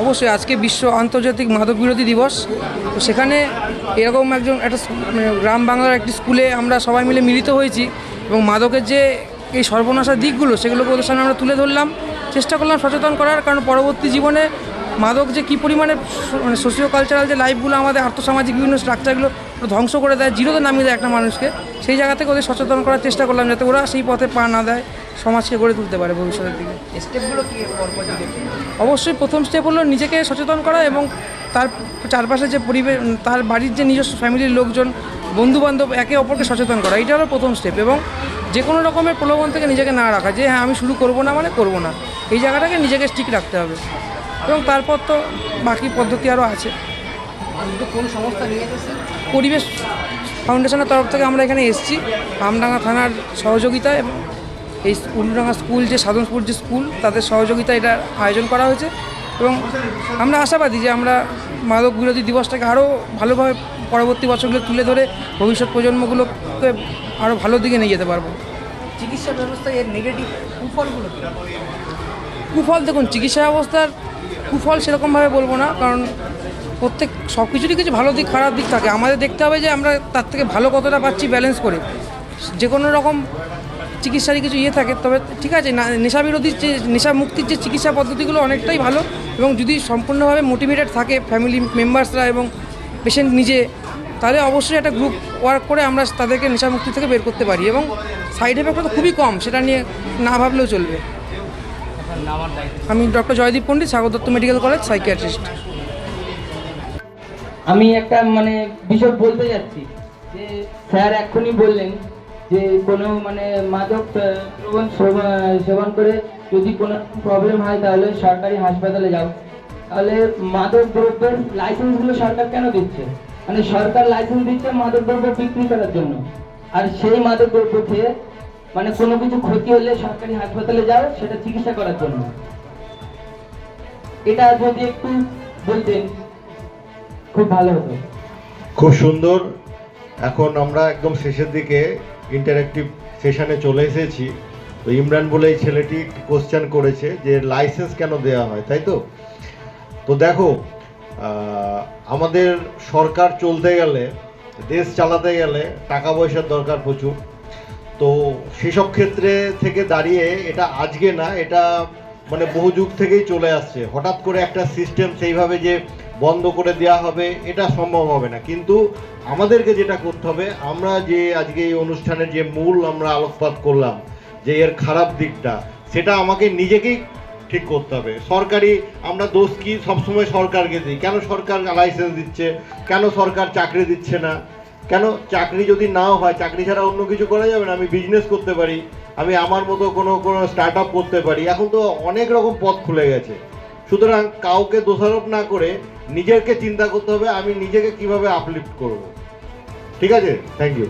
অবশ্যই আজকে বিশ্ব আন্তর্জাতিক মাদক বিরোধী দিবস। তো সেখানে এরকম একটা গ্রাম বাংলার একটি স্কুলে আমরা সবাই মিলে মিলিত হয়েছি এবং মাদকের যে এই সর্বনাশা দিকগুলো সেগুলোকে ওদের সামনে আমরা তুলে ধরলাম, চেষ্টা করলাম সচেতন করার। কারণ পরবর্তী জীবনে মাদক যে কী পরিমাণে সোশিও কালচারাল যে লাইফগুলো আমাদের আর্থসামাজিক বিভিন্ন স্ট্রাকচারগুলো ধ্বংস করে দেয়, জিরোতে নামিয়ে দেয় একটা মানুষকে, সেই জায়গা থেকে ওদের সচেতন করার চেষ্টা করলাম যাতে ওরা সেই পথে পা না দেয়, সমাজকে গড়ে তুলতে পারে ভবিষ্যতের দিকে। স্টেপগুলো কী? অবশ্যই প্রথম স্টেপ হলো নিজেকে সচেতন করা এবং তার চারপাশে যে পরিবেশ, তার বাড়ির যে নিজস্ব ফ্যামিলির লোকজন, বন্ধুবান্ধব, একে অপরকে সচেতন করা, এইটা হলো প্রথম স্টেপ। এবং যে কোনো রকমের প্রলোভন থেকে নিজেকে না রাখা, যে হ্যাঁ আমি শুরু করবো না মানে করবো না, এই জায়গাটাকে নিজেকে ঠিক রাখতে হবে। এবং তারপর তো বাকি পদ্ধতি আরও আছে। কোন সংস্থা নিয়ে এসেছে? পরিবেশ ফাউন্ডেশনের তরফ থেকে আমরা এখানে এসেছি, আমডাঙ্গা থানার সহযোগিতায় এবং এই উল্লুডাঙ্গা স্কুল, যে সাধনপুর যে স্কুল, তাদের সহযোগিতায় এটা আয়োজন করা হয়েছে। এবং আমরা আশাবাদী যে আমরা মাদক বিরোধী দিবসটাকে আরও ভালোভাবে পরবর্তী বছরগুলো তুলে ধরে ভবিষ্যৎ প্রজন্মগুলোকে আরও ভালো দিকে নিয়ে যেতে পারবো। চিকিৎসা ব্যবস্থায় এর নেগেটিভ কুফলগুলো কী? কুফল দেখুন, চিকিৎসা ব্যবস্থার কুফল সেরকমভাবে বলবো না, কারণ প্রত্যেক সব কিছুরই কিছু ভালো দিক খারাপ দিক থাকে। আমাদের দেখতে হবে যে আমরা তার থেকে ভালো কতটা পাচ্ছি ব্যালেন্স করে। যে কোনো রকম চিকিৎসারই কিছু থাকে, তবে ঠিক আছে, নেশা বিরোধী যে নেশা মুক্তির যে চিকিৎসা পদ্ধতিগুলো অনেকটাই ভালো, এবং যদি সম্পূর্ণভাবে মোটিভেটেড থাকে ফ্যামিলি মেম্বার্সরা এবং পেশেন্ট নিজে, তাহলে অবশ্যই একটা গ্রুপ ওয়ার্ক করে আমরা তাদেরকে নেশা মুক্তি থেকে বের করতে পারি। এবং সাইড এফেক্টটা তো খুবই কম, সেটা নিয়ে না ভাবলেও চলবে। আমি ডক্টর জয়দীপ পণ্ডিত, Sagar Dutta medical college, psychiatrist. আমি একটা বিষয় বলতে যাচ্ছি যে স্যার এক্ষুনি বললেন যে কোনো মাদক সেবন করে যদি কোনো প্রবলেম হয় তাহলে সরকারি হাসপাতালে যাও। তাহলে মাদক দ্রব্যের লাইসেন্সগুলো সরকার কেন দিচ্ছে? সরকার লাইসেন্স দিচ্ছে মাদক দ্রব্য বিক্রি করার জন্য, আর সেই মাদক দ্রব্য খেয়ে কোনো কিছু ক্ষতি হলে সরকারি হাসপাতালে যাও সেটা চিকিৎসা করার জন্য। এটা যদি একটু বলতেন খুব ভালো হতো। খুব সুন্দর। এখন আমরা একদম শেষের দিকে ইন্টারেক্টিভ সেশনে চলে এসেছি। তো ইমরান বলে এই ছেলেটি কোশ্চেন করেছে যে লাইসেন্স কেন দেওয়া হয়, তাই তো? তো দেখো, আমাদের সরকার চলতে গেলে, দেশ চালাতে গেলে টাকা পয়সার দরকার প্রচুর। তো সেসব ক্ষেত্রে থেকে দাঁড়িয়ে এটা আজকে না, এটা বহু যুগ থেকেই চলে আসছে। হঠাৎ করে একটা সিস্টেম সেইভাবে যে বন্ধ করে দেওয়া হবে এটা সম্ভব হবে না। কিন্তু আমাদেরকে যেটা করতে হবে, আমরা যে আজকে এই অনুষ্ঠানের যে মূল আমরা আলোকপাত করলাম যে এর খারাপ দিকটা, সেটা আমাকে নিজেকেই ঠিক করতে হবে। সরকারি আমরা দোষ কি সবসময় সরকারকে দিই? কেন সরকার লাইসেন্স দিচ্ছে? কেন সরকার চাকরি দিচ্ছে না? কেন চাকরি যদি নাও হয়, চাকরি ছাড়া অন্য কিছু করা যাবে না? আমি বিজনেস করতে পারি, আমি আমার মতো কোনো স্টার্ট আপ করতে পারি। এখন তো অনেক রকম পথ খুলে গেছে। সুতরাং কাউকে দোষারোপ না করে নিজেকে চিন্তা করতে হবে আমি নিজেকে কিভাবে আপলিফ্ট করব। ঠিক আছে? Thank you.